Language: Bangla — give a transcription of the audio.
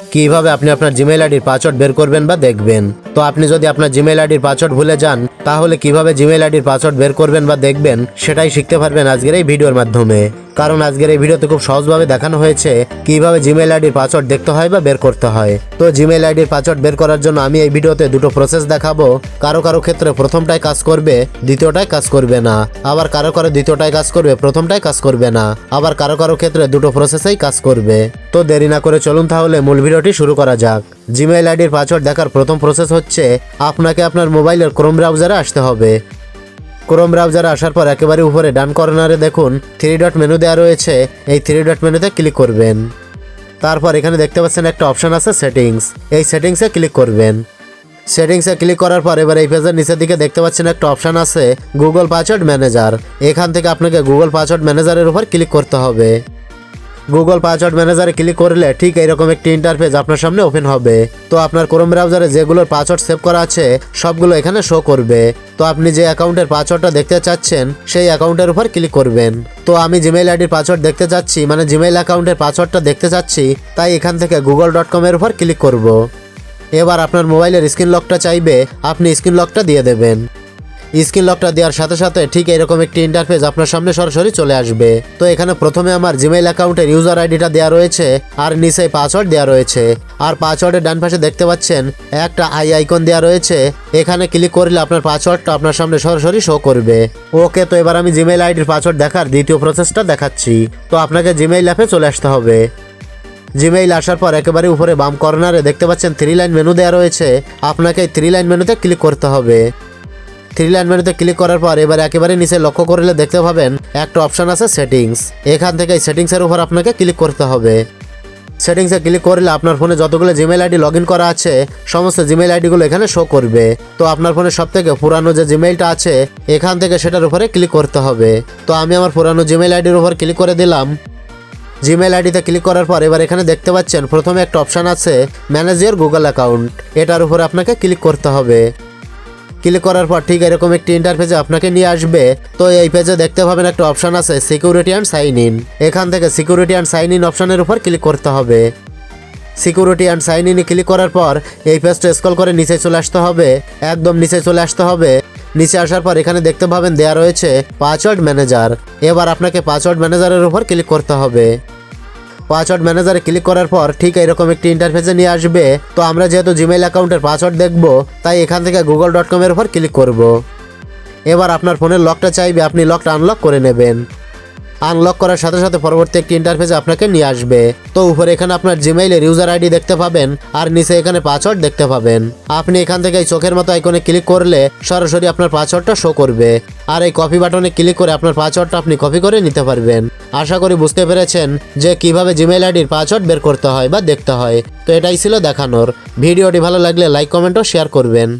কিভাবে আপনি আপনার জিমেইল আইডির পাসওয়ার্ড বের করবেন বা দেখবেন। তো আপনি যদি আপনার জিমেইল আইডির পাসওয়ার্ড ভুলে যান, তাহলে কিভাবে জিমেইল আইডির পাসওয়ার্ড বের করবেন বা দেখবেন সেটাই শিখতে পারবেন আজকের এই ভিডিওর মাধ্যমে। কারণ আজকের এই ভিডিওতে খুব সহজভাবে দেখানো হয়েছে কিভাবে জিমেইল আইডির পাসওয়ার্ড দেখতে হয় বা বের করতে হয়। তো জিমেইল আইডির পাসওয়ার্ড বের করার জন্য আমি এই ভিডিওতে দুটো প্রসেস দেখাবো। কারো কারো ক্ষেত্রে প্রথমটাই কাজ করবে, দ্বিতীয়টাই কাজ করবে না। আবার কারো কারো দ্বিতীয়টাই কাজ করবে, প্রথমটাই কাজ করবে না। আবার কারো কারো ক্ষেত্রে দুটো প্রসেসেই কাজ করবে। তো দেরি না করে চলুন তাহলে মূল ভিডিওটি শুরু করা যাক। জিমেইল আইডির পাসওয়ার্ড দেখার প্রথম প্রসেস হচ্ছে আপনাকে আপনার মোবাইলের ক্রোম ব্রাউজারে আসতে হবে। ক্রোম ব্রাউজারে আসার পর একেবারে উপরে ডান কর্নারে দেখুন 3 ডট মেনু দেওয়া রয়েছে। এই 3 ডট মেনুতে ক্লিক করবেন। তারপর এখানে দেখতে পাচ্ছেন একটা অপশন আছে সেটিংস। এই সেটিংসে ক্লিক করবেন। সেটিংসে ক্লিক করার পর এবার এই পেজের নিচের দিকে দেখতে পাচ্ছেন একটা অপশন আছে গুগল পাসওয়ার্ড ম্যানেজার। এখান থেকে আপনাকে গুগল পাসওয়ার্ড ম্যানেজারের উপর ক্লিক করতে হবে। গুগল পাসওয়ার্ড ম্যানেজারে ক্লিক করলে ঠিক এইরকম একটি ইন্টারফেস আপনার সামনে ওপেন হবে। তো আপনার ক্রোম ব্রাউজারে যেগুলোর পাসওয়ার্ড সেভ করা আছে সবগুলো এখানে শো করবে। তো আপনি যে অ্যাকাউন্টের পাসওয়ার্ডটা দেখতে চাচ্ছেন সেই অ্যাকাউন্টের উপর ক্লিক করবেন। তো আমি জিমেইল আইডির পাসওয়ার্ড দেখতে চাচ্ছি, মানে জিমেইল অ্যাকাউন্টের পাসওয়ার্ডটা দেখতে চাচ্ছি, তাই এখান থেকে google.com এর উপর ক্লিক করব। এবার আপনার মোবাইলের স্ক্রিন লকটা চাইবে, আপনি স্ক্রিন লকটা দিয়ে দেবেন। স্ক্রিন লকটা দেওয়ার সাথে সাথে ঠিক এরকম একটি ইন্টারফেস আপনার সামনে সরাসরি চলে আসবে। তো এখানে প্রথমে আমার জিমেইল অ্যাকাউন্টের ইউজার আইডিটা দেওয়া রয়েছে আর নিচে পাসওয়ার্ড দেওয়া রয়েছে। আর পাসওয়ার্ডের ডান পাশে দেখতে পাচ্ছেন একটা আইকন দেওয়া রয়েছে। এখানে ক্লিক করলে আপনার পাসওয়ার্ডটা আপনার সামনে সরাসরি শো করবে। ওকে, তো এবার আমি জিমেইল আইডির পাসওয়ার্ড দেখার দ্বিতীয় প্রসেসটা দেখাচ্ছি। তো আপনাকে জিমেইল অ্যাপে চলে আসতে হবে। জিমেইল আসার পর একেবারে উপরে বাম কর্নারে দেখতে পাচ্ছেন 3 লাইন মেনু দেওয়া রয়েছে। আপনাকে এই 3 লাইন মেনুতে ক্লিক করতে হবে। 3 লাইন মেনুতে ক্লিক করার পর এবার একেবারে নিচে লক্ষ্য করলে দেখতে পাবেন একটা অপশন আছে সেটিংস। এখান থেকে এই সেটিংসের উপর আপনাকে ক্লিক করতে হবে। সেটিংসে ক্লিক করলে আপনার ফোনে যতগুলো জিমেইল আইডি লগ ইন করা আছে সমস্ত জিমেইল আইডিগুলো এখানে শো করবে। তো আপনার ফোনে সব থেকে পুরানো যে জিমেইলটা আছে এখান থেকে সেটার উপরে ক্লিক করতে হবে। তো আমি আমার পুরানো জিমেইল আইডির উপর ক্লিক করে দিলাম। জিমেইল আইডিতে ক্লিক করার পর এবার এখানে দেখতে পাচ্ছেন প্রথমে একটা অপশন আছে ম্যানেজ ইওর গুগল অ্যাকাউন্ট। এটার উপরে আপনাকে ক্লিক করতে হবে। ক্লিক করার পর ঠিক এরকম একটি ইন্টারফেসে আপনাকে নিয়ে আসবে। তো এই পেজে দেখতে পাবেন একটা অপশন আছে সিকিউরিটি অ্যান্ড সাইন ইন। এখান থেকে সিকিউরিটি অ্যান্ড সাইন ইন অপশনের উপর ক্লিক করতে হবে। সিকিউরিটি অ্যান্ড সাইন ইনে ক্লিক করার পর এই পেজটা স্ক্রল করে নিচে চলে আসতে হবে। একদম নিচে চলে আসতে হবে। নিচে আসার পর এখানে দেখতে পাবেন দেয়া রয়েছে পাসওয়ার্ড ম্যানেজার। এবার আপনাকে পাসওয়ার্ড ম্যানেজারের উপর ক্লিক করতে হবে। পাসওয়ার্ড ম্যানেজারে ক্লিক করার পর ঠিক এরকম একটি ইন্টারফেসে নিয়ে আসবে। তো আমরা যেহেতু জিমেইল অ্যাকাউন্টের পাসওয়ার্ড দেখব তাই এখান থেকে google.com এর উপর ক্লিক করব। এবার আপনার ফোনের লকটা চাইবে, আপনি লকটা আনলক করে নেবেন। আনলক করার সাথে সাথে পরবর্তী একটি ইন্টারফেসে আপনাকে নিয়ে আসবে। তো উপরে এখানে আপনার জিমেইলের ইউজার আইডি দেখতে পাবেন আর নিচে এখানে পাসওয়ার্ড দেখতে পাবেন। আপনি এখান থেকে এই চোখের মতো আইকনে ক্লিক করলে সরাসরি আপনার পাসওয়ার্ডটা শো করবে। আর এই কপি বাটনে ক্লিক করে আপনার পাসওয়ার্ডটা আপনি কপি করে নিতে পারবেন। আশা করি বুঝতে পেরেছেন যে কিভাবে জিমেইল আইডির পাসওয়ার্ড বের করতে হয় বা দেখতে হয়। তো এটাই ছিল দেখানোর। ভিডিওটি ভালো লাগলে লাইক, কমেন্ট ও শেয়ার করবেন।